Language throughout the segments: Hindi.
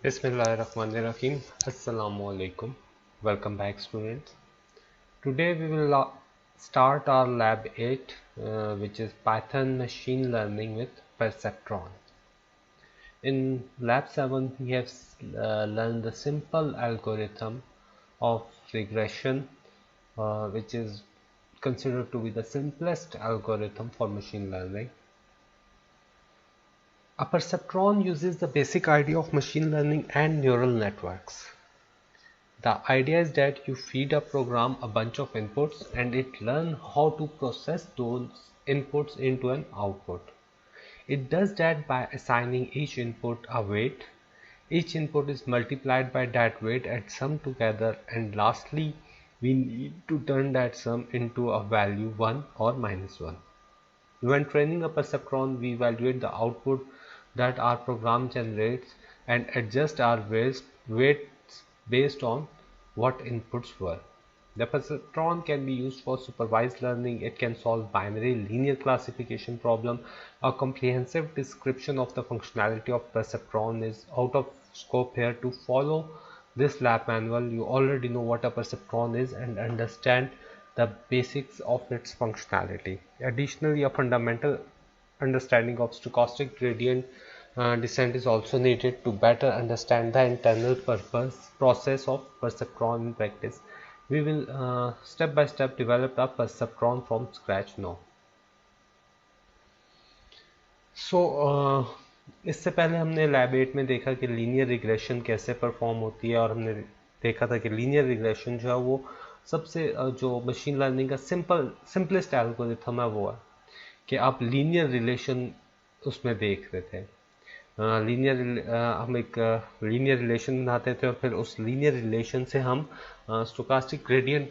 Bismillahirrahmanirrahim. Assalamualaikum. Welcome back, students. Today we will start our lab 8, which is Python machine learning with Perceptron. In lab 7, we have learned the simple algorithm of regression, which is considered to be the simplest algorithm for machine learning. A perceptron uses the basic idea of machine learning and neural networks. The idea is that you feed a program a bunch of inputs and it learns how to process those inputs into an output. It does that by assigning each input a weight. Each input is multiplied by that weight and summed together, and lastly we need to turn that sum into a value 1 or -1. When training a perceptron, we evaluate the output that our program generates and adjust our weights based on what inputs were. The perceptron can be used for supervised learning. It can solve binary linear classification problem. A comprehensive description of the functionality of perceptron is out of scope here. To follow this lab manual, you already know what a perceptron is and understand the basics of its functionality. Additionally, a fundamental understanding of stochastic gradient descent is also needed to better understand the internal process of perceptron in practice. We will step by step develop a perceptron from scratch now. इससे पहले हमने लैब 8 में देखा कि लीनियर रिग्रेशन कैसे परफॉर्म होती है, और हमने देखा था कि लीनियर रिग्रेशन जो है वो सबसे जो मशीन लर्निंग का सिंपलेस्ट एल्गोरिथम है वो है कि आप लीनियर रिलेशन उसमें देख रहे थे। हम एक लीनियर रिलेशन बनाते थे और फिर उस लीनियर रिलेशन से हम स्टोकास्टिक ग्रेडियंट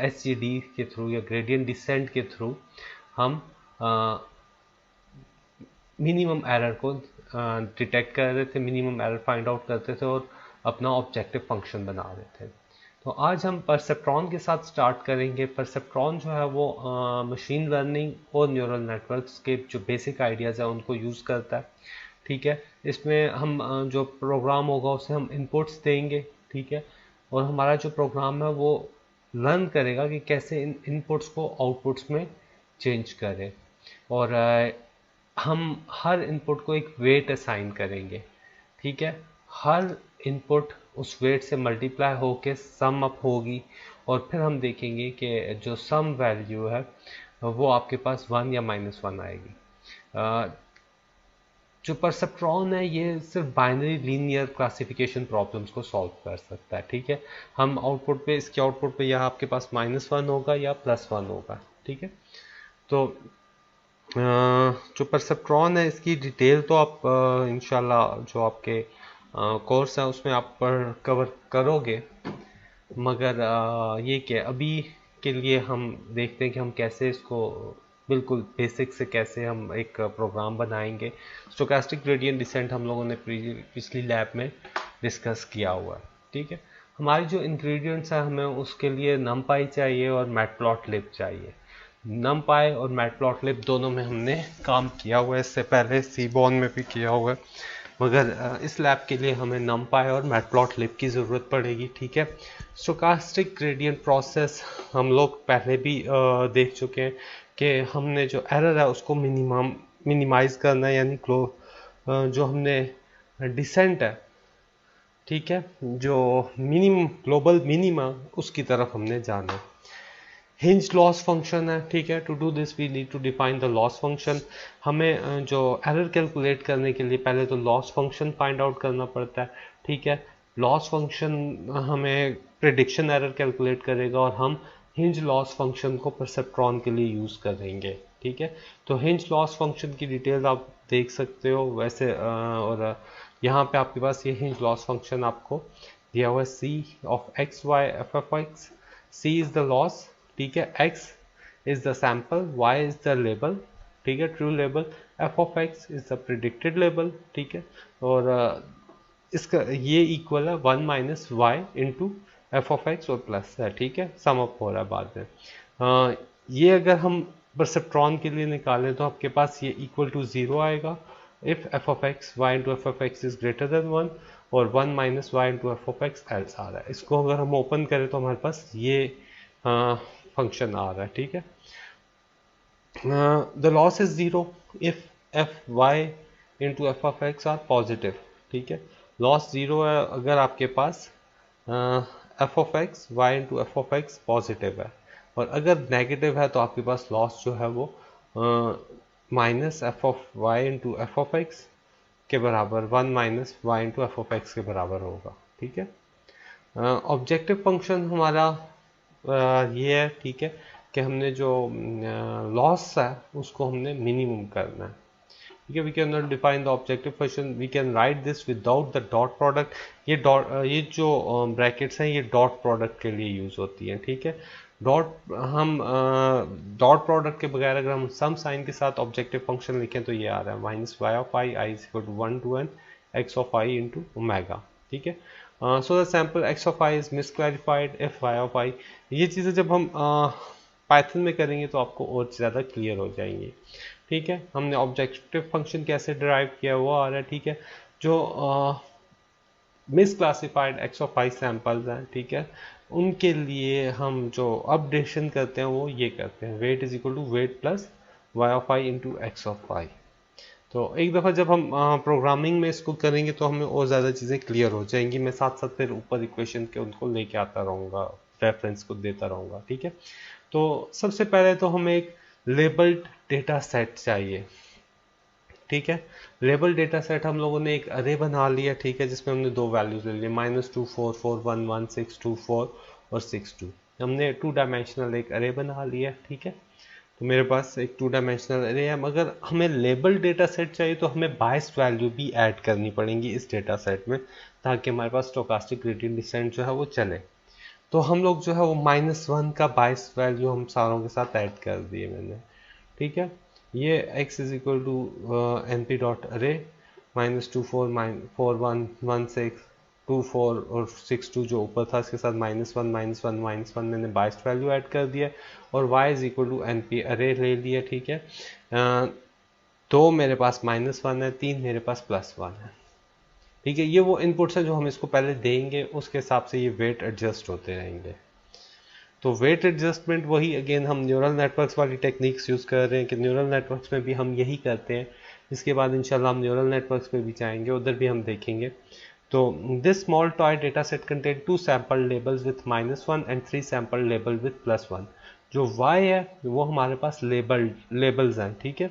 एसजीडी के थ्रू या ग्रेडियंट डिसेंट के थ्रू हम मिनिमम एरर को डिटेक्ट कर रहे थे, मिनिमम एरर फाइंड आउट करते थे और अपना ऑब्जेक्टिव फंक्शन बना रहे थे। तो आज हम परसेप्ट्रॉन के साथ स्टार्ट करेंगे। परसेप्ट्रॉन जो है वो मशीन लर्निंग और न्यूरल नेटवर्क्स के जो बेसिक आइडियाज़ हैं उनको यूज़ करता है। ठीक है, इसमें हम जो प्रोग्राम होगा उसे हम इनपुट्स देंगे। ठीक है, और हमारा जो प्रोग्राम है वो लर्न करेगा कि कैसे इन इनपुट्स को आउटपुट्स में चेंज करें, और हम हर इनपुट को एक वेट असाइन करेंगे। ठीक है, हर इनपुट उस वेट से मल्टीप्लाई होके सम अप होगी और फिर हम देखेंगे कि जो सम वैल्यू है वो आपके पास 1 या -1 आएगी। जो परसेप्ट्रॉन है ये सिर्फ बाइनरी लीनियर क्लासिफिकेशन प्रॉब्लम्स को सॉल्व कर सकता है। ठीक है, हम आउटपुट पे इसके आउटपुट पे या आपके पास -1 होगा या +1 होगा। ठीक है, तो जो परसेप्ट्रॉन है इसकी डिटेल तो आप इंशाल्लाह जो आपके कोर्स है उसमें आप कवर करोगे, मगर ये कि अभी के लिए हम देखते हैं कि हम कैसे इसको बिल्कुल बेसिक से कैसे हम एक प्रोग्राम बनाएंगे। स्टोकास्टिक ग्रेडियंट डिसेंट हम लोगों ने पिछली लैब में डिस्कस किया हुआ है। ठीक है, हमारी जो इंग्रेडिएंट्स हैं हमें उसके लिए नमपाई चाहिए और मैटप्लॉटलिब चाहिए। नमपाई और मैटप्लॉटलिब दोनों में हमने काम किया हुआ है, इससे पहले सीबॉर्न में भी किया हुआ है, मगर इस लैब के लिए हमें नमपाई और मैटप्लॉटलिब की ज़रूरत पड़ेगी। ठीक है, स्टोकास्टिक ग्रेडियंट प्रोसेस हम लोग पहले भी देख चुके हैं कि हमने जो एरर है उसको मिनिमाइज करना है, यानी जो हमने डिसेंट है, ठीक है, जो ग्लोबल मिनिमा उसकी तरफ हमने जाना है। हिंज लॉस फंक्शन है। ठीक है, to do this we need to define the loss function. हमें जो एरर कैलकुलेट करने के लिए पहले तो लॉस फंक्शन फाइंड आउट करना पड़ता है। ठीक है, लॉस फंक्शन हमें प्रिडिक्शन एरर कैलकुलेट करेगा और हम हिंज लॉस फंक्शन को परसेप्ट्रॉन के लिए यूज़ करेंगे। ठीक है, तो हिंज लॉस फंक्शन की डिटेल आप देख सकते हो वैसे, और यहाँ पे आपके पास ये हिंज लॉस फंक्शन आपको दिया हुआ है, C of X Y F of X. C is the loss, ठीक है, x is the sample, y is the label, ठीक है, true label, f of x is the predicted label. ठीक है, और इसका ये इक्वल है 1 minus y into F of X और प्लस है। ठीक है, सम अप हो रहा है बाद में। ये अगर हम परसेप्ट्रॉन के लिए निकालें तो आपके पास ये इक्वल टू 0 आएगा, if F of X Y into F of X is greater than 1 और 1 minus Y into F of X else आ रहा है। इसको अगर हम ओपन करें तो हमारे पास ये फंक्शन आ रहा है, ठीक है। The loss is zero if F Y into F of X are positive, ठीक है। लॉस जीरो है अगर आपके पास F of X Y into F of X positive है, और अगर नेगेटिव है तो आपके पास लॉस जो है वो minus f of y into F of x के बराबर 1 minus Y into F of x के बराबर होगा, ठीक है। ऑब्जेक्टिव फंक्शन हमारा ये है, ठीक है, कि हमने जो लॉस है उसको हमने मिनिमम करना है, ठीक है। We can not define the objective function, we can write this without the dot product. ये जो ब्रैकेट्स हैं ये डॉट प्रोडक्ट के लिए यूज होती हैं, ठीक है। डॉट प्रोडक्ट के बगैर अगर हम सम साइन के साथ ऑब्जेक्टिव फंक्शन लिखें तो ये आ रहा है minus Y of I I is equal to 1 to N X of I into omega, ठीक है। So the sample X of I is misclassified if Y of I. ये चीज़ें जब हम पाइथन में करेंगे तो आपको और ज़्यादा क्लियर हो जाएंगी, ठीक है। हमने ऑब्जेक्टिव फंक्शन कैसे डिराइव किया वो आ रहा है, ठीक है। जो misclassified x of I samples हैं, ठीक है, उनके लिए हम जो अपडेशन करते हैं वो ये करते हैं weight is equal to weight plus Y of I into X of I. तो एक दफ़ा जब हम प्रोग्रामिंग में इसको करेंगे तो हमें और ज़्यादा चीज़ें क्लियर हो जाएंगी। मैं साथ साथ फिर ऊपर इक्वेशन के उनको लेके आता रहूँगा, रेफरेंस को देता रहूँगा, ठीक है। तो सबसे पहले तो हमें एक लेबल्ड डेटा सेट चाहिए, ठीक है। लेबल डेटा सेट हम लोगों ने एक अरे बना लिया, ठीक है, जिसमें हमने दो वैल्यूज ले लिए -2 4 4 1 1 6 2 4 और 6 2। हमने 2 डायमेंशनल एक अरे बना लिया, ठीक है। तो मेरे पास एक 2 डायमेंशनल अरे है, मगर हमें लेबल डेटा सेट चाहिए तो हमें बायस्ड वैल्यू भी ऐड करनी पड़ेंगी इस डेटा सेट में, ताकि हमारे पास स्टोकास्टिक ग्रेडियंट डिसेंट जो है वो चले। तो हम लोग जो है वो -1 का बायस्ड वैल्यू हम सारों के साथ ऐड कर दिए मैंने, ठीक है। ये x is equal to n p dot array -2 4 4 1 1 6 2 4 और 6 2 जो ऊपर था इसके साथ -1 मैंने बायस्ड वैल्यू ऐड कर दिया, और y is equal to n p array ले लिया, ठीक है। दो मेरे पास -1 है, 3 मेरे पास +1 है, ठीक है। ये वो इनपुट्स हैं जो हम इसको पहले देंगे, उसके हिसाब से ये वेट एडजस्ट होते रहेंगे। तो वेट एडजस्टमेंट वही अगेन हम न्यूरल नेटवर्क्स वाली टेक्निक्स यूज़ कर रहे हैं कि न्यूरल नेटवर्क्स में भी हम यही करते हैं। इसके बाद इंशाल्लाह हम न्यूरल नेटवर्क्स पे भी जाएंगे, उधर भी हम देखेंगे। तो this small toy data set contain 2 sample labels with -1 and 3 sample label with +1। जो y है वो हमारे पास लेबल्स हैं, ठीक है।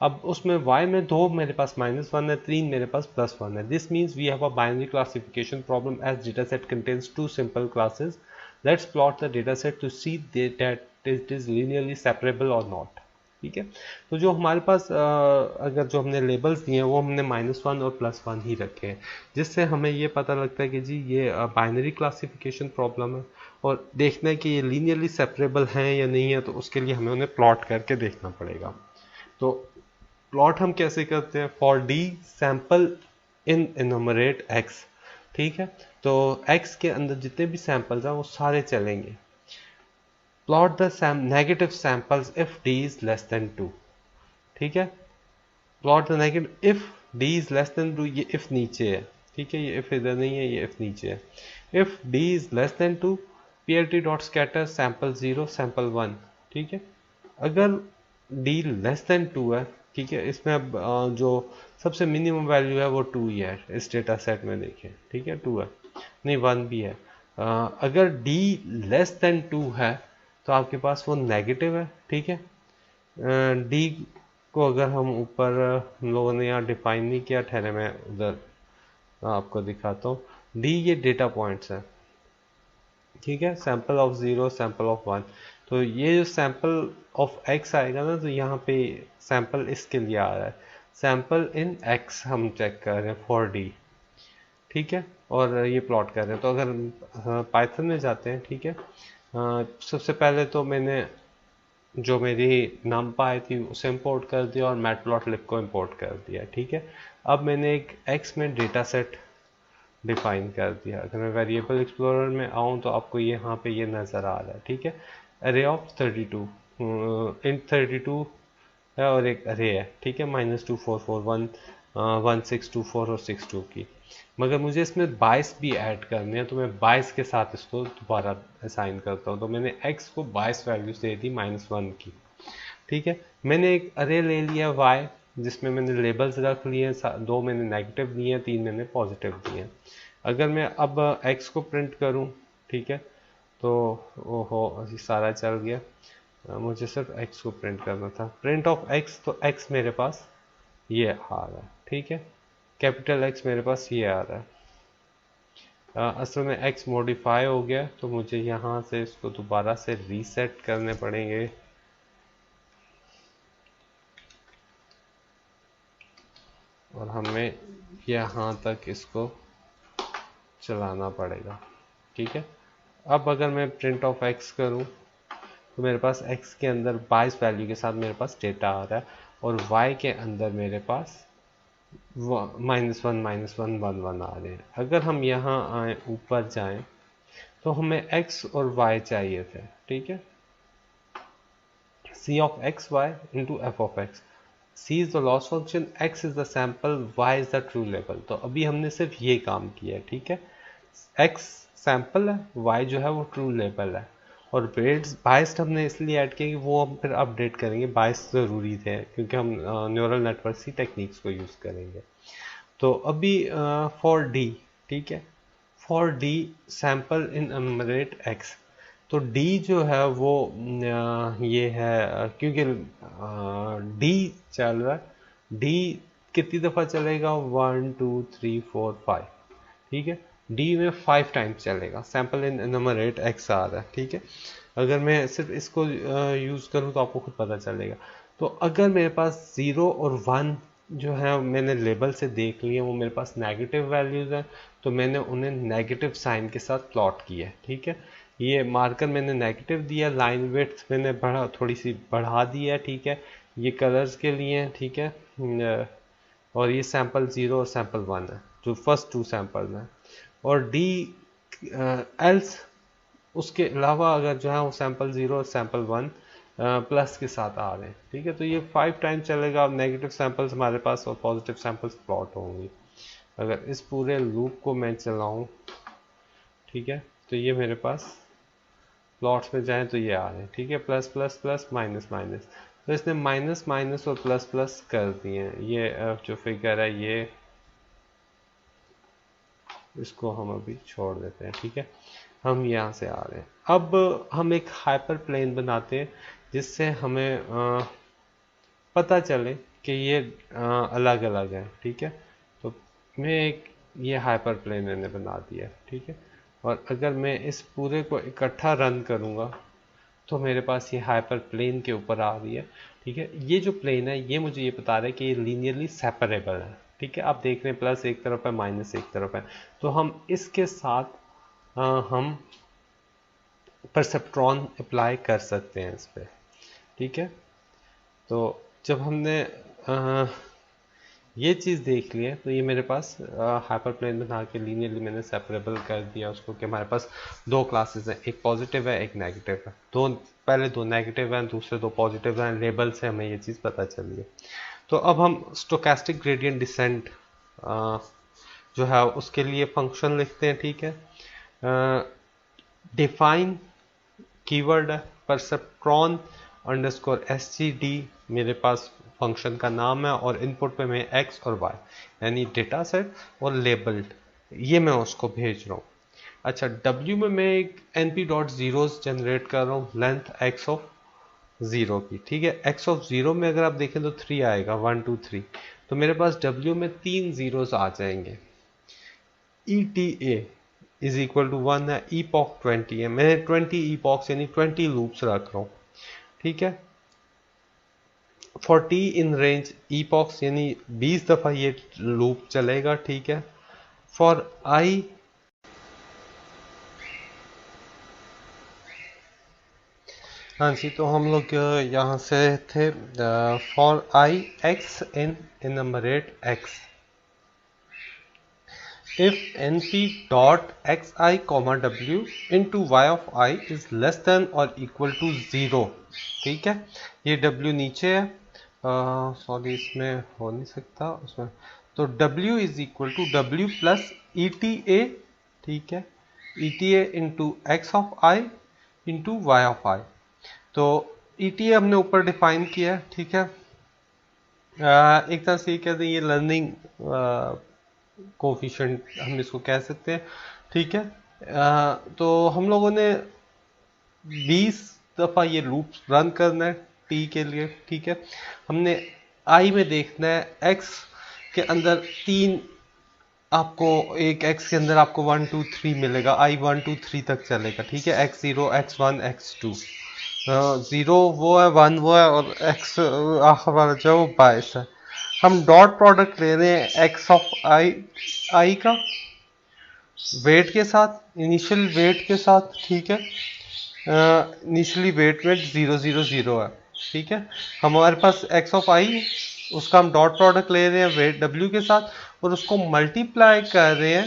अब उसमें y में 2 मेरे पास -1 है, 3 मेरे पास +1 है। This means we have a binary classification problem as data set contains 2 simple classes. Let's plot the data set to see that it is linearly separable or not, ठीक है। तो जो हमारे पास अगर जो हमने लेबल्स दिए हैं वो हमने -1 और +1 ही रखे हैं, जिससे हमें ये पता लगता है कि जी ये बाइनरी क्लासिफिकेशन प्रॉब्लम है, और देखना है कि ये लीनियरली सेपरेबल हैं या नहीं है, तो उसके लिए हमें उन्हें प्लॉट करके देखना पड़ेगा। तो प्लॉट हम कैसे करते हैं, for D sample in enumerate x, ठीक है। तो x के अंदर जितने भी सैंपल्स हैं वो सारे चलेंगे। Plot the negative samples if d is less then 2, ठीक है। Plot the negative if d is less then 2, ये if नीचे है, ठीक है, ये if इधर नहीं है, ये if नीचे है। If d is less then 2 plt dot scatter sample 0 sample 1, ठीक है। अगर d लेस देन 2 है, ठीक है, इसमें अब जो सबसे मिनिमम वैल्यू है वो 2 ही है इस डेटा सेट में, देखें, ठीक है, 2 है, नहीं 1 भी है। अगर d लेस देन 2 है तो आपके पास वो नेगेटिव है, ठीक है। d को अगर हम ऊपर हम लोगों ने यहाँ डिफाइन नहीं किया, ठहरे मैं उधर आपको दिखाता हूँ। d ये डेटा पॉइंट्स है, ठीक है, सैंपल ऑफ 0 सैंपल ऑफ 1। तो ये जो सैंपल ऑफ x आएगा ना, तो यहाँ पे सैंपल इसके लिए आ रहा है, सैंपल इन x हम चेक कर रहे हैं फॉर d, ठीक है, और ये प्लॉट कर रहे हैं। तो अगर पाइथन में जाते हैं, ठीक है, सबसे पहले तो मैंने जो मेरी नमपा आई थी उसे इंपोर्ट कर दिया और मैटप्लॉटलिब को इंपोर्ट कर दिया, ठीक है। अब मैंने एक x में डेटा सेट डिफाइन कर दिया। अगर मैं वेरिएबल एक्सप्लोरर में आऊँ तो आपको यहाँ पे ये नज़र आ रहा है, ठीक है, अरे ऑफ 32 इंट 32 है और एक अरे है, ठीक है, -2 4 4 1 1624 और 62 की, मगर मुझे इसमें 22 भी ऐड करने हैं, तो मैं 22 के साथ इसको दोबारा असाइन करता हूँ। तो मैंने x को 22 वैल्यूज दे दी -1 की। ठीक है, मैंने एक अरे ले लिया y, जिसमें मैंने लेबल्स रख लिए, 2 मैंने नेगेटिव दिए, 3 मैंने पॉजिटिव दिए। अगर मैं अब x को प्रिंट करूं, ठीक है, तो ओहो ये सारा चल गया। मुझे सिर्फ x को प्रिंट करना था। प्रिंट ऑफ x, तो x मेरे पास ये आ रहा है। ठीक है, कैपिटल X मेरे पास ये आ रहा है। असल में x मॉडिफाई हो गया, तो मुझे यहाँ से इसको दोबारा से रीसेट करने पड़ेंगे। और हमें यहाँ तक इसको चलाना पड़ेगा। ठीक है, अब अगर मैं प्रिंट ऑफ x करूँ, तो मेरे पास x के अंदर 22 वैल्यू के साथ मेरे पास डेटा आ रहा है, और y के अंदर मेरे पास -1 -1 आ रहे हैं। अगर हम यहाँ आए, ऊपर जाएं, तो हमें x और y चाहिए थे। ठीक है, c of x y into f of x। c is the loss function, x is the sample, y is the true label। तो अभी हमने सिर्फ ये काम किया है। ठीक है, x सैंपल है, y जो है वो ट्रू लेबल है, और वेट्स बाइस्ड हमने इसलिए ऐड किया कि वो हम फिर अपडेट करेंगे। बाइस ज़रूरी थे क्योंकि हम न्यूरल नेटवर्क की टेक्निक्स को यूज़ करेंगे। तो अभी फॉर डी, ठीक है, for D sample in enumerate x, तो डी जो है वो ये है, क्योंकि डी चल रहा है। डी कितनी दफ़ा चलेगा? 1 2 3 4 5। ठीक है, डी में 5 टाइम्स चलेगा। सैंपल इन एनुमरेट एक्स आ रहा है। ठीक है, अगर मैं सिर्फ इसको यूज़ करूँ तो आपको खुद पता चलेगा। तो अगर मेरे पास 0 और 1 जो है मैंने लेबल से देख लिया, वो मेरे पास नेगेटिव वैल्यूज़ हैं, तो मैंने उन्हें नेगेटिव साइन के साथ प्लॉट किया। ठीक है, ये मार्कर मैंने नेगेटिव दिया, लाइन विड्थ मैंने थोड़ी सी बढ़ा दिया। ठीक है, ये कलर्स के लिए। ठीक है, और ये सैंपल 0 और सैंपल 1 है, जो फर्स्ट 2 सैंपल हैं। और डी एल्स उसके अलावा अगर जो है वो सैंपल 0 और सैंपल 1 प्लस के साथ आ रहे हैं। ठीक है, तो ये 5 टाइम चलेगा। नेगेटिव सैंपल्स हमारे पास और पॉजिटिव सैंपल्स प्लॉट होंगी। अगर इस पूरे लूप को मैं चलाऊं, ठीक है, तो ये मेरे पास प्लॉट्स में जाएं तो ये आ रहे हैं। ठीक है, plus plus plus minus minus, तो इसने माइनस माइनस और प्लस प्लस कर दिए हैं। ये जो फिगर है, ये इसको हम अभी छोड़ देते हैं। ठीक है, हम यहाँ से आ रहे हैं। अब हम एक हाइपर प्लेन बनाते हैं, जिससे हमें पता चले कि ये अलग अलग है। ठीक है, तो मैं एक ये हाइपर प्लेन मैंने बना दिया। ठीक है, और अगर मैं इस पूरे को इकट्ठा रन करूँगा, तो मेरे पास ये हाइपर प्लेन के ऊपर आ रही है। ठीक है, ये जो प्लेन है ये मुझे ये बता रहा है कि ये लीनियरली सेपरेबल है। ठीक है, आप देख रहे हैं प्लस एक तरफ है, माइनस एक तरफ है, तो हम इसके साथ हम परसेप्ट्रॉन अप्लाई कर सकते हैं इस पर। ठीक है, तो जब हमने ये चीज़ देख ली है, तो ये मेरे पास हाइपर प्लेन बना के लीनियरली मैंने सेपरेबल कर दिया उसको, कि हमारे पास 2 क्लासेस हैं, एक पॉजिटिव है एक नेगेटिव है। पहले 2 नेगेटिव हैं, दूसरे 2 पॉजिटिव हैं। लेबल से हमें ये चीज़ पता चली है। तो अब हम स्टोकेस्टिक ग्रेडियंट डिसेंट जो है उसके लिए फंक्शन लिखते हैं। ठीक है, डिफाइन कीवर्ड है परसेप्ट्रॉन अंडरस्कोर SGD मेरे पास फंक्शन का नाम है, और इनपुट पे मैं x और y यानी डेटा सेट और लेबल्ड ये मैं उसको भेज रहा हूँ। अच्छा, w में मैं एक np.zeros जनरेट कर रहा हूँ, लेंथ x ऑफ 0 की। ठीक है, x ऑफ 0 में अगर आप देखें तो 3 आएगा, 1 2 3, तो मेरे पास w में 3 जीरोस आ जाएंगे। ETA इज इक्वल टू 1 है, ईपॉक 20 है, मैंने 20 ईपॉक्स यानी 20 लूप्स रख रहा हूँ। ठीक है, 40 इन रेंज ईपॉक्स यानी 20 दफ़ा ये लूप चलेगा। ठीक है, फॉर आई हाँ जी, तो हम लोग यहाँ से थे, for I x in enumerate x, if np dot xi comma w into y of I is less than or equal to 0। ठीक है, ये w नीचे है, सॉरी इसमें हो नहीं सकता उसमें, तो W is equal to W plus ETA, ठीक है, ETA into X of I into Y of I. तो ETA हमने ऊपर डिफाइन किया है, ठीक है। एक तरह से ये कहते हैं, ये लर्निंग कोफिशिएंट हम इसको कह सकते हैं, ठीक है। तो हम लोगों ने 20 दफ़ा ये लूप रन करना है t के लिए, ठीक है। हमने i में देखना है x के अंदर 3, आपको एक x के अंदर आपको 1 2 3 मिलेगा, i 1 2 3 तक चलेगा, ठीक है। x0 x1 x2, 0 वो है, 1 वो है, और x आखिर वाला जो वो 22 है। हम डॉट प्रोडक्ट ले रहे हैं x ऑफ i का वेट के साथ, इनिशियल वेट के साथ, ठीक है। इनिशियली वेट में 0 0 0 है, ठीक है। हमारे पास x ऑफ i, उसका हम डॉट प्रोडक्ट ले रहे हैं वेट w के साथ, और उसको मल्टीप्लाई कर रहे हैं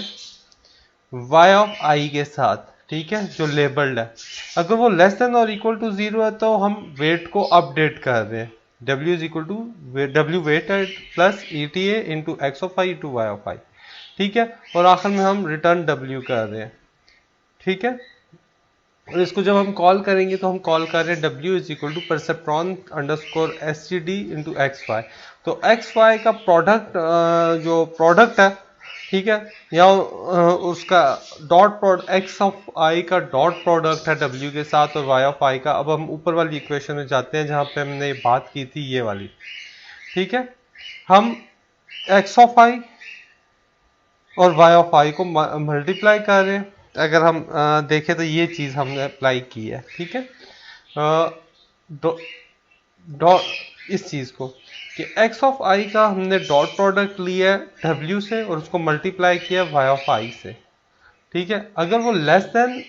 y ऑफ i के साथ, ठीक है, जो लेबल्ड है। अगर वो लेस देन और इक्वल टू 0 है तो हम वेट को अपडेट कर रहे हैं, w is equal to w weighted plus ETA into X of I into Y of I, ठीक है। और आखिर में हम रिटर्न w कर रहे हैं, ठीक है। और इसको जब हम कॉल करेंगे तो हम कॉल कर रहे हैं w is equal to perceptron underscore std into x y. तो एक्स वाई का प्रोडक्ट, जो प्रोडक्ट है, ठीक है, या उसका dot product x of i का डॉट प्रोडक्ट है w के साथ, और y ऑफ आई का। अब हम ऊपर वाली इक्वेशन में जाते हैं जहां पे हमने बात की थी, ये वाली, ठीक है। हम x ऑफ आई और y ऑफ आई को मल्टीप्लाई कर रहे हैं। अगर हम देखें तो ये चीज़ हमने अप्लाई की है, ठीक है। इस चीज़ को कि x ऑफ i का हमने डॉट प्रोडक्ट लिया है w से और उसको मल्टीप्लाई किया y ऑफ i से, ठीक है। अगर वो लेस देन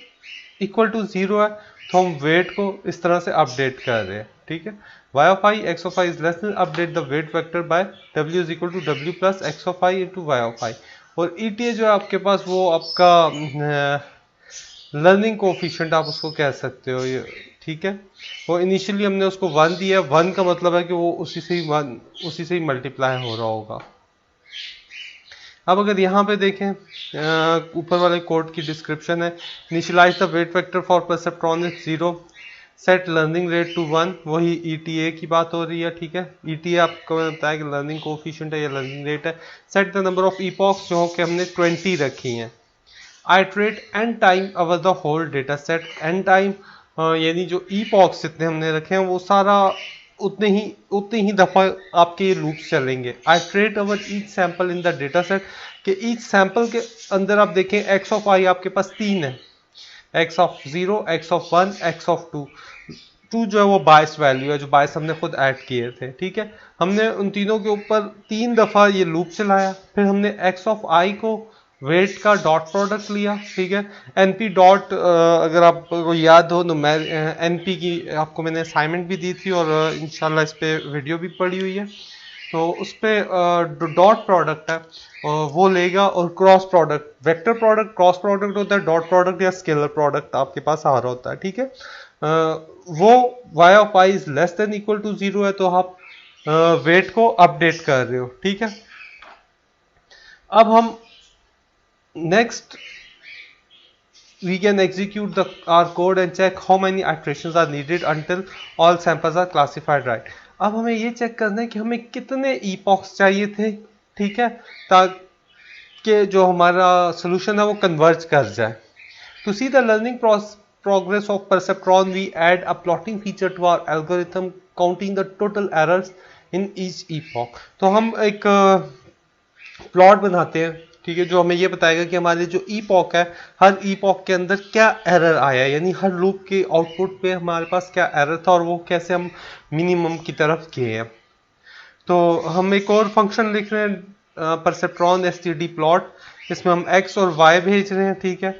इक्वल टू 0 है तो हम वेट को इस तरह से अपडेट कर रहे हैं, ठीक है। y of i x of i is less than, update the weight vector by w is equal to w plus X of I into Y of I. और ETA जो है आपके पास, वो आपका लर्निंग कोफिशिएंट आप उसको कह सकते हो, ये, ठीक है। वो इनिशियली हमने उसको 1 दिया, 1 का मतलब है कि वो उसी से ही मल्टीप्लाई हो रहा होगा। अब अगर यहाँ पे देखें, ऊपर वाले कोड की डिस्क्रिप्शन है, initialise the weight vector for perceptron is 0, set learning rate to 1, वही ETA की बात हो रही है, ठीक है। ETA आपको मैंने बताया कि लर्निंग कोफिशिएंट है या लर्निंग रेट है। Set the number of epochs, जो कि हमने 20 रखी हैं। Iterate n time over the whole data set, n time यानी जो इपॉक्स जितने हमने रखे हैं वो सारा उतने ही दफ़ा आपके ये लूप्स चलेंगे। Iterate over each sample in the data set, कि ईच सैंपल के अंदर आप देखें एक्स ऑफ आई आपके पास 3 है, x of 0, x of 1, x of 2 जो है वो बायस वैल्यू है, जो बायस हमने खुद ऐड किए थे, ठीक है। हमने उन तीनों के ऊपर 3 दफ़ा ये लूप चलाया, फिर हमने एक्स ऑफ आई को वेट का डॉट प्रोडक्ट लिया, ठीक है। एनपी डॉट, अगर आपको याद हो तो मैं एनपी की आपको मैंने असाइनमेंट भी दी थी और इंशाल्लाह इस पे वीडियो भी पड़ी हुई है। तो उस पर डॉट प्रोडक्ट है, वो लेगा, और cross product, vector product cross product होता है, डॉट प्रोडक्ट या स्केलर प्रोडक्ट आपके पास आ रहा होता है, ठीक है। वो y of i is less than equal to 0 है, तो आप वेट को अपडेट कर रहे हो, ठीक है। अब हम next we can execute our code and check how many iterations are needed until all samples are classified right। अब हमें ये चेक करना है कि हमें कितने epochs चाहिए थे, ठीक है, ताकि जो हमारा solution है वो converge कर जाए। To see the learning progress of perceptron, we add a plotting feature to our algorithm counting the total errors in each epoch। तो हम एक प्लॉट बनाते हैं, ठीक है, जो हमें ये बताएगा कि हमारे जो ईपॉक है, हर ईपॉक के अंदर क्या एरर आया, यानी हर लूप के आउटपुट पे हमारे पास क्या एरर था और वो कैसे हम मिनिमम की तरफ गए हैं। तो हम एक और फंक्शन लिख रहे हैं, परसेप्ट्रॉन std प्लॉट, इसमें हम x और y भेज रहे हैं, ठीक है।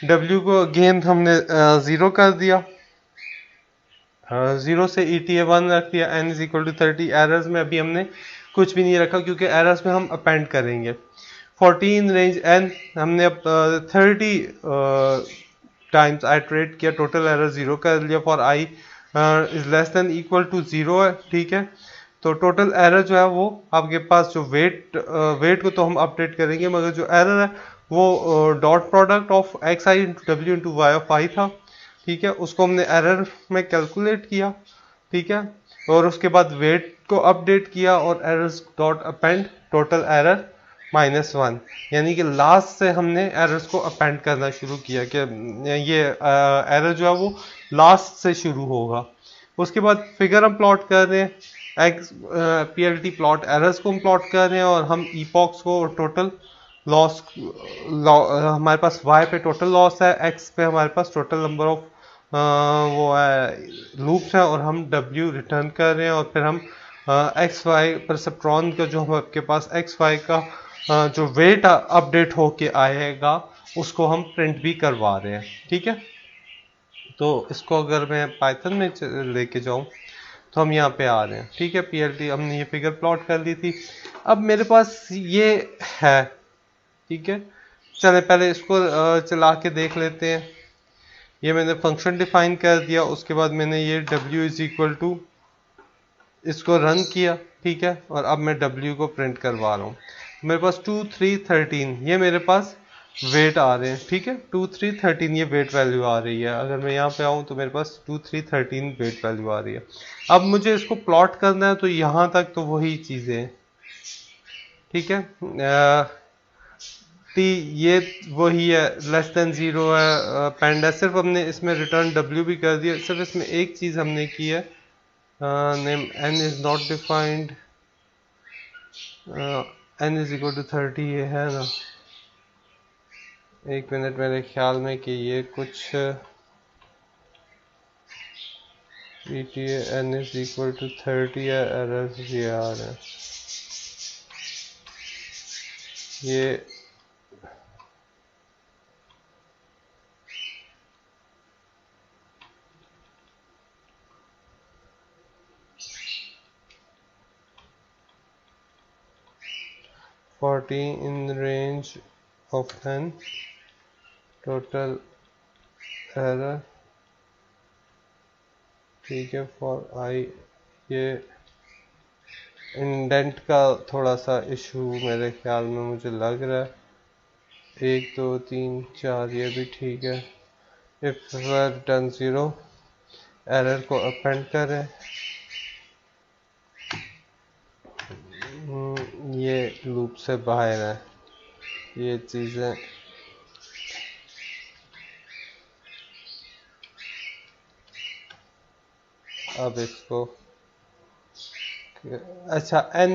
w को अगेन हमने 0 कर दिया, 0 से ETA 1 रख दिया, n is equal to 30। Errors में अभी हमने कुछ भी नहीं रखा क्योंकि एरर्स में हम अपेंड करेंगे। 14 रेंज n हमने अब 30 टाइम्स आइट्रेट किया, टोटल एरर 0 कर लिया, for i is less than equal to 0 है, ठीक है। तो टोटल एरर जो है वो आपके पास जो वेट को तो हम अपडेट करेंगे, मगर जो एरर है वो dot product of X I into W into Y of I था। ठीक है, उसको हमने एरर में कैलकुलेट किया। ठीक है, और उसके बाद वेट को अपडेट किया और errors dot append total error -1, यानी कि लास्ट से हमने एरर्स को अपेंड करना शुरू किया कि ये एरर जो है वो लास्ट से शुरू होगा। उसके बाद फिगर हम प्लॉट कर रहे हैं, एक्स पीएलटी प्लॉट एरर्स को हम प्लॉट कर रहे हैं, और हम ईपॉक्स को टोटल लॉस हमारे पास वाई पे टोटल लॉस है, एक्स पे हमारे पास टोटल नंबर ऑफ वो है लूप्स हैं, और हम डब्ल्यू रिटर्न कर रहे हैं, और फिर हम एक्स वाई परसेप्ट्रॉन का जो हम आपके पास एक्स वाई का जो वेट अपडेट होके आएगा उसको हम प्रिंट भी करवा रहे हैं। ठीक है, तो इसको अगर मैं पाइथन में लेके जाऊं तो हम यहाँ पे आ रहे हैं। ठीक है, पीएलटी हमने ये फिगर प्लॉट कर ली थी। अब मेरे पास ये है। ठीक है, चले पहले इसको चला के देख लेते हैं। ये मैंने फंक्शन डिफाइन कर दिया, उसके बाद मैंने ये w इज इक्वल टू इसको रन किया। ठीक है, और अब मैं w को प्रिंट करवा रहा हूँ। मेरे पास 2 3 13 ये मेरे पास वेट आ रहे हैं। ठीक है, 2 3 13 ये वेट वैल्यू आ रही है। अगर मैं यहाँ पे आऊँ तो मेरे पास 2 3 13 वेट वैल्यू आ रही है। अब मुझे इसको प्लॉट करना है, तो यहाँ तक तो वही चीज़ें हैं। ठीक है, टी ये वही है, लेस देन 0 है, पेंड है। सिर्फ हमने इसमें रिटर्न w भी कर दिया। सिर्फ इसमें एक चीज़ हमने की है, name n is not defined, n is equal to 30 ये है ना। एक मिनट, मेरे ख्याल में कि ये कुछ ETA n is equal to 30 है, एरर्स भी आ रहे हैं। ये in range of n total error। ठीक है, फॉर आई ये इंडेंट का थोड़ा सा इशू मेरे ख्याल में मुझे लग रहा है। 1 2 3 4 ये भी ठीक है। इफ रिटर्न 0 एरर को अपेंड करें। ये लूप से बाहर है ये चीज़ें। अब इसको अच्छा n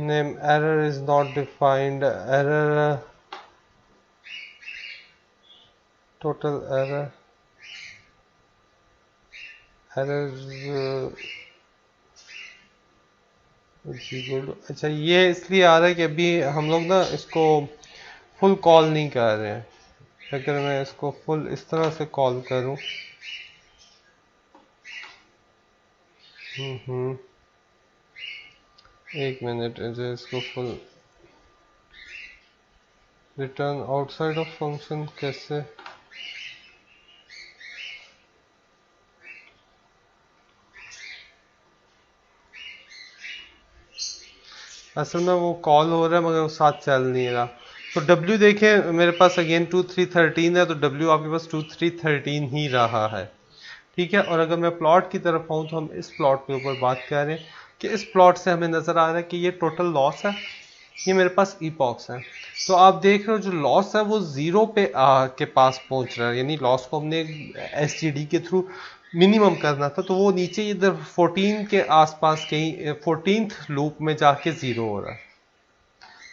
name error is not defined, error total error अच्छा ये इसलिए आ रहा है कि अभी हम लोग ना इसको फुल कॉल नहीं कर रहे हैं। अगर मैं इसको फुल इस तरह से कॉल करूं, एक मिनट, इसको full written outside of function कैसे? असल में वो कॉल हो रहा है मगर वो साथ चल नहीं रहा। तो W देखें मेरे पास अगेन 2 3 13 है, तो W आपके पास 2 3 13 ही रहा है। ठीक है, और अगर मैं प्लॉट की तरफ आऊँ तो हम इस प्लॉट के ऊपर बात कर रहे हैं कि इस प्लॉट से हमें नज़र आ रहा है कि ये टोटल लॉस है, ये मेरे पास ईपॉक्स है। तो आप देख रहे हो जो लॉस है वो 0 पे के पास पहुंच रहा है, यानी लॉस को हमने SGD के थ्रू मिनिमम करना था, तो वो नीचे इधर 14 के आसपास कहीं 14th लूप में जाके 0 हो रहा है।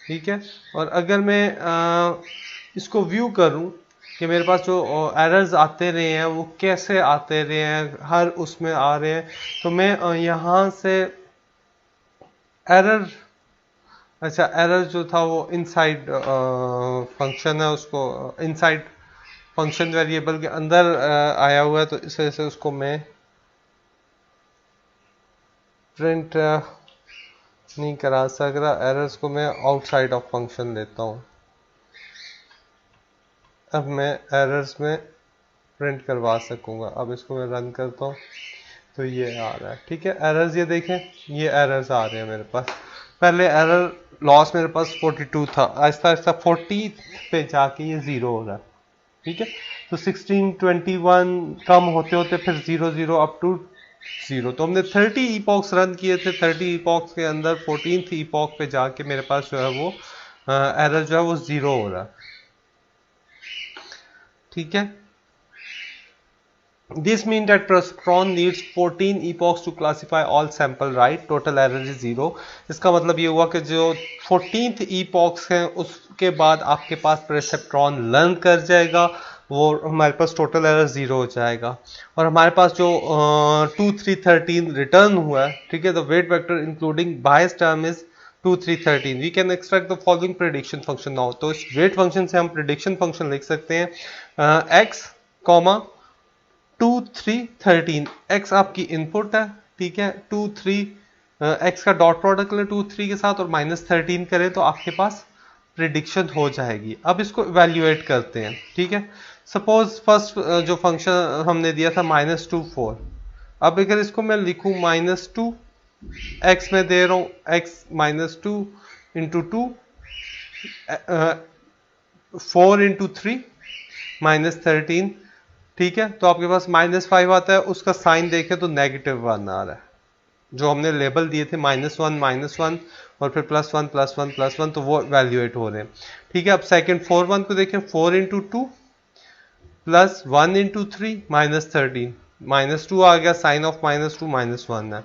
ठीक है, और अगर मैं इसको व्यू करूं कि मेरे पास जो एरर्स आते रहे हैं वो कैसे आते रहे हैं, हर उसमें आ रहे हैं, तो मैं यहाँ से एरर अच्छा एरर जो था वो इनसाइड फंक्शन है, उसको इनसाइड फंक्शन वेरिएबल के अंदर आया हुआ है, तो इस वजह से उसको मैं प्रिंट नहीं करा सक रहा। एरर्स को मैं आउटसाइड ऑफ फंक्शन लेता हूँ। अब मैं एरर्स में प्रिंट करवा सकूंगा। अब इसको मैं रन करता हूँ तो ये आ रहा है, ठीक है। एरर्स ये देखें, ये एरर्स आ रहे हैं मेरे पास। पहले एरर लॉस मेरे पास 42 था, आहिस्ता आहिस्ता 40 पे जाके ये 0 हो रहा है, ठीक है। तो 16 21 कम होते होते फिर 0 0 अप टू 0। तो हमने 30 ईपॉक्स रन किए थे। 30 ईपॉक्स के अंदर 14th ईपॉक पे जाके मेरे पास जो है वो एरर जो है वो 0 हो रहा है, ठीक है। This means that Tron needs 14 epochs to classify all sample right. Total error is 0. इसका मतलब ये हुआ कि जो 14th epochs हैं उसके बाद आपके पास Perceptron लर्न कर जाएगा, वो हमारे पास टोटल एरर 0 हो जाएगा। और हमारे पास जो 2 3 13 रिटर्न हुआ है, ठीक है, the weight vector including bias term is 2 3 13। We can extract the following prediction function now. तो इस वेट फंक्शन से हम प्रेडिक्शन फंक्शन लिख सकते हैं x, 2 3 13। x आपकी इनपुट है, ठीक है। 2 3 x का डॉट प्रोडक्ट ले 2 3 के साथ और -13 करें तो आपके पास प्रिडिक्शन हो जाएगी। अब इसको इवेल्युएट करते हैं, ठीक है। सपोज फर्स्ट जो फंक्शन हमने दिया था -2 4। अब अगर इसको मैं लिखूं -2 x में दे रहा हूं x -2 इंटू 2 4 इंटू 3 -13, ठीक है। तो आपके पास -5 आता है, उसका साइन देखें तो -1 आ रहा है। जो हमने लेबल दिए थे -1 और फिर +1 +1 +1, तो वो वैल्यूएट हो रहे हैं, ठीक है। अब सेकंड 4 1 को देखें, 4 इंटू 2 प्लस 1 इंटू 3 -13, -2 आ गया, साइन ऑफ -2 -1 है।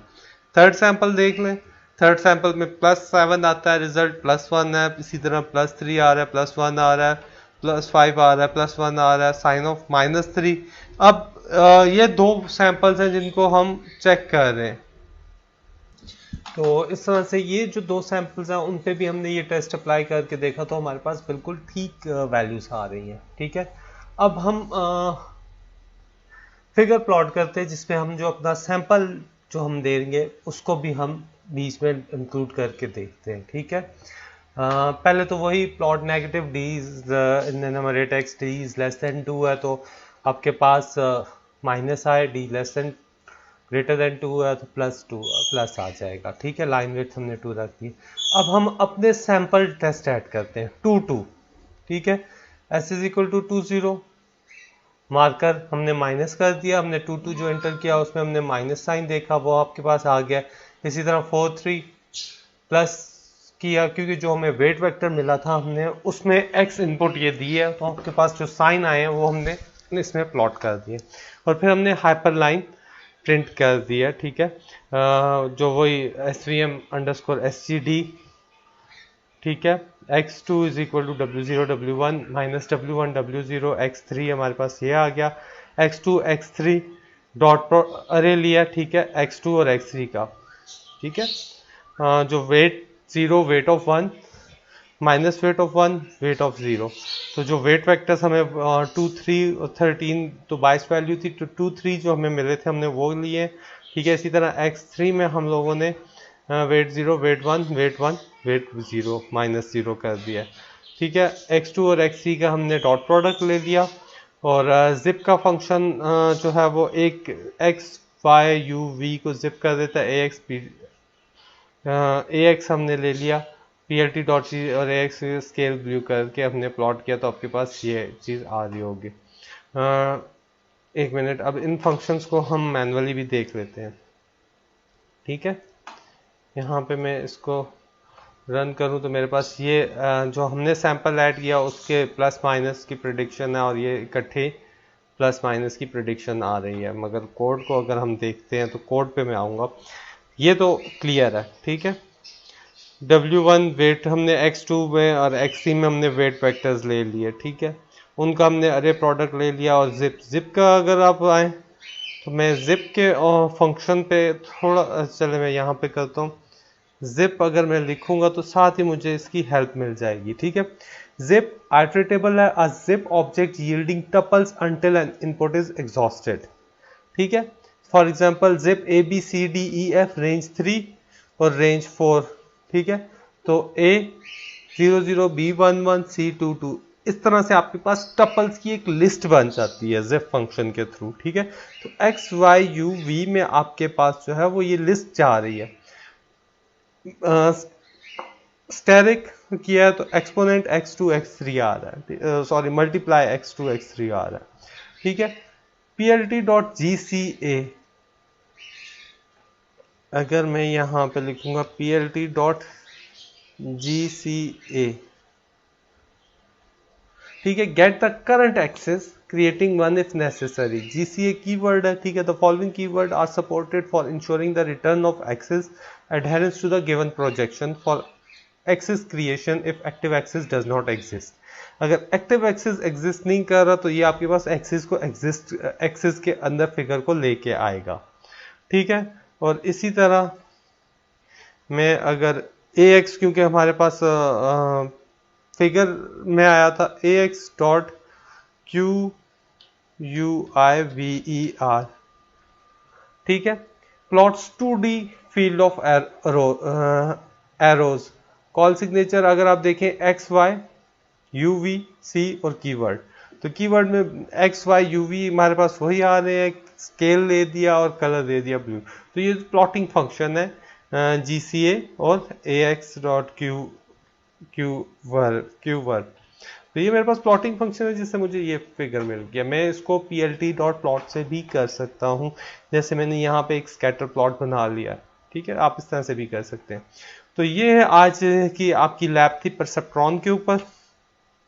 थर्ड सैंपल देख लें, थर्ड सैंपल में +7 आता है, रिजल्ट +1 है। इसी तरह +3 आ रहा है, +1 आ रहा है, +5 आ रहा है, +1 आ रहा है, साइन ऑफ -3। अब ये दो सैंपल्स हैं जिनको हम चेक कर रहे हैं। तो इस तरह से ये जो दो सैंपल्स हैं उन पे भी हमने ये टेस्ट अप्लाई करके देखा तो हमारे पास बिल्कुल ठीक वैल्यूज आ रही हैं, ठीक है। अब हम फिगर प्लॉट करते हैं जिसमें हम जो अपना सैंपल जो हम देंगे उसको भी हम बीच में इंक्लूड करके देखते हैं, ठीक है। पहले तो वही plot negative D in numerator x D is less then 2 है, तो आपके पास माइनस आए, D less than greater than 2 है तो +2 प्लस आ जाएगा, ठीक है। लाइन वेट हमने 2 रख दी। अब हम अपने सैंपल टेस्ट ऐड करते हैं 2 2, ठीक है। s is equal to 2 0, marker हमने माइनस कर दिया, हमने 2 2 जो एंटर किया उसमें हमने माइनस साइन देखा, वो आपके पास आ गया। इसी तरह 4 3 प्लस किया, क्योंकि जो हमें वेट वेक्टर मिला था हमने उसमें x इनपुट ये दी है, तो आपके पास जो साइन आए हैं वो हमने इसमें प्लॉट कर दिए और फिर हमने हाइपर लाइन प्रिंट कर दिया, ठीक है। जो वही svm_sgd, ठीक है। x2 is equal to w0 w1 minus w1 w0 x3 हमारे पास ये आ गया। x2 x3 डॉट अरे लिया, ठीक है, x2 और x3 का, ठीक है। जो weight 0 weight of 1 minus weight of 1 weight of 0। तो जो वेट वेक्टर्स हमें 2 3 और 13 तो 22 वैल्यू थी, तो 2 3 जो हमें मिले थे हमने वो लिए, ठीक है। इसी तरह x3 में हम लोगों ने वेट 0 वेट 1 वेट 1 वेट 0 -0 कर दिया, ठीक है। x2 और x3 का हमने डॉट प्रोडक्ट ले लिया और जिप का फंक्शन जो है वो एक x y u v को जिप कर देता है, ax हमने ले लिया plt डॉट सी और ax स्केल ब्लू करके हमने प्लॉट किया, तो आपके पास ये चीज़ आ रही होगी। एक मिनट, अब इन फंक्शंस को हम मैनुअली भी देख लेते हैं, ठीक है। यहाँ पे मैं इसको रन करूँ तो मेरे पास ये जो हमने सैंपल ऐड किया उसके प्लस माइनस की प्रेडिक्शन है और ये इकट्ठे प्लस माइनस की प्रेडिक्शन आ रही है। मगर कोड को अगर हम देखते हैं तो कोड पे मैं आऊँगा, ये तो क्लियर है, ठीक है। W1 वेट हमने x2 में और x3 में हमने वेट वेक्टर्स ले लिए, ठीक है। उनका हमने अरे प्रोडक्ट ले लिया और जिप का अगर आप आए तो मैं जिप के फंक्शन पे थोड़ा चले मैं यहाँ पे करता हूँ। जिप अगर मैं लिखूंगा तो साथ ही मुझे इसकी हेल्प मिल जाएगी, ठीक है। जिप आइटरेटेबल है, a zip object yielding tuples until an input is exhausted, ठीक है। For example zip ABCDEF range 3 और रेंज 4, ठीक है। तो A 00 B 11 C 22 इस तरह से आपके पास टपल्स की एक लिस्ट बन जाती है zip फंक्शन के थ्रू, ठीक है। तो x y u v में आपके पास जो है वो ये लिस्ट जा रही है। स्टेरिक किया है तो एक्सपोनेंट x2 x3 आ रहा है, सॉरी मल्टीप्लाई x2 x3 आ रहा है, ठीक है। plt.gca, अगर मैं यहाँ पे लिखूंगा plt.gca, ठीक है, get the current axes creating one if necessary. GCA keyword है, ठीक है। The following keyword are supported for ensuring the return of axes adherence to the given projection for axes creation if active axes does not exist. अगर एक्टिव एक्सेस एग्जिस्ट नहीं कर रहा तो ये आपके पास एक्सेस के अंदर फिगर को लेके आएगा, ठीक है। और इसी तरह में अगर ax, क्योंकि हमारे पास फिगर में आया था ax डॉट क्यू यू आई वी ई आर, ठीक है। Plots 2D field of arrows, call signature अगर आप देखें एक्स वाई यू वी सी और कीवर्ड, तो कीवर्ड में एक्स वाई यू वी हमारे पास वही आ रहे हैं, स्केल दे दिया और कलर दे दिया ब्लू। तो ये प्लॉटिंग फंक्शन है जीसीए और ax डॉट क्यू वर्ब। तो ये मेरे पास प्लॉटिंग फंक्शन है जिससे मुझे ये फिगर मिल गया। मैं इसको plt.plot से भी कर सकता हूँ, जैसे मैंने यहाँ पे एक स्कैटर प्लॉट बना लिया, ठीक है। आप इस तरह से भी कर सकते हैं। तो ये है आज की आपकी लैब थी परसेप्ट्रॉन के ऊपर।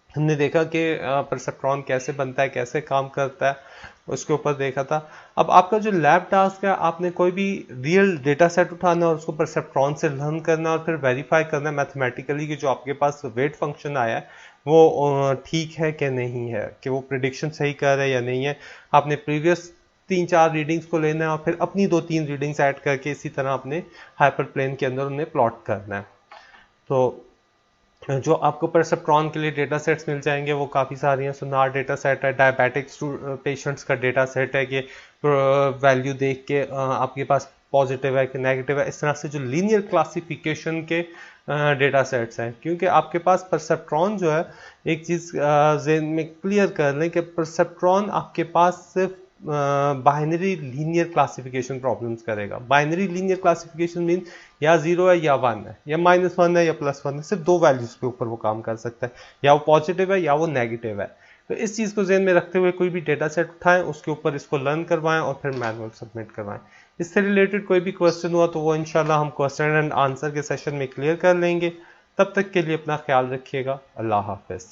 हमने देखा कि परसेप्ट्रॉन कैसे बनता है, कैसे काम करता है, उसके ऊपर देखा था। अब आपका जो लैब टास्क है, आपने कोई भी रियल डेटा सेट उठाना और उसको परसेप्ट्रॉन से लर्न करना और फिर वेरीफाई करना मैथमेटिकली कि जो आपके पास वेट फंक्शन आया है वो ठीक है कि नहीं है, कि वो प्रिडिक्शन सही कर रहा है या नहीं है। आपने प्रीवियस 3-4 रीडिंग्स को लेना है और फिर अपनी 2-3 रीडिंग्स ऐड करके इसी तरह अपने हाइपर प्लेन के अंदर उन्हें प्लॉट करना है। तो जो आपको परसेप्ट्रॉन के लिए डेटा सेट्स मिल जाएंगे वो काफ़ी सारी हैं। सोनार डेटा सेट है, डायबिटिक्स पेशेंट्स का डेटा सेट है कि वैल्यू देख के आपके पास पॉजिटिव है कि नेगेटिव है। इस तरह से जो लीनियर क्लासिफिकेशन के डेटा सेट्स हैं, क्योंकि आपके पास परसेप्ट्रॉन जो है, एक चीज़ ज़हन में क्लियर कर लें कि परसेप्ट्रॉन आपके पास सिर्फ बाइनरी लीनियर क्लासिफिकेशन प्रॉब्लम्स करेगा। बाइनरी लीनियर क्लासिफिकेशन मीन या 0 है या 1 है, या -1 है या +1 है, सिर्फ 2 वैल्यूज के ऊपर वो काम कर सकता है, या वो पॉजिटिव है या वो नेगेटिव है। तो इस चीज़ को ज़हन में रखते हुए कोई भी डेटा सेट उठाएं, उसके ऊपर इसको लर्न करवाएं और फिर मैनुअल सबमिट करवाएं। इससे रिलेटेड कोई भी क्वेश्चन हुआ तो वो इंशाल्लाह हम क्वेश्चन एंड आंसर के सेशन में क्लियर कर लेंगे। तब तक के लिए अपना ख्याल रखिएगा। अल्लाह हाफिज़।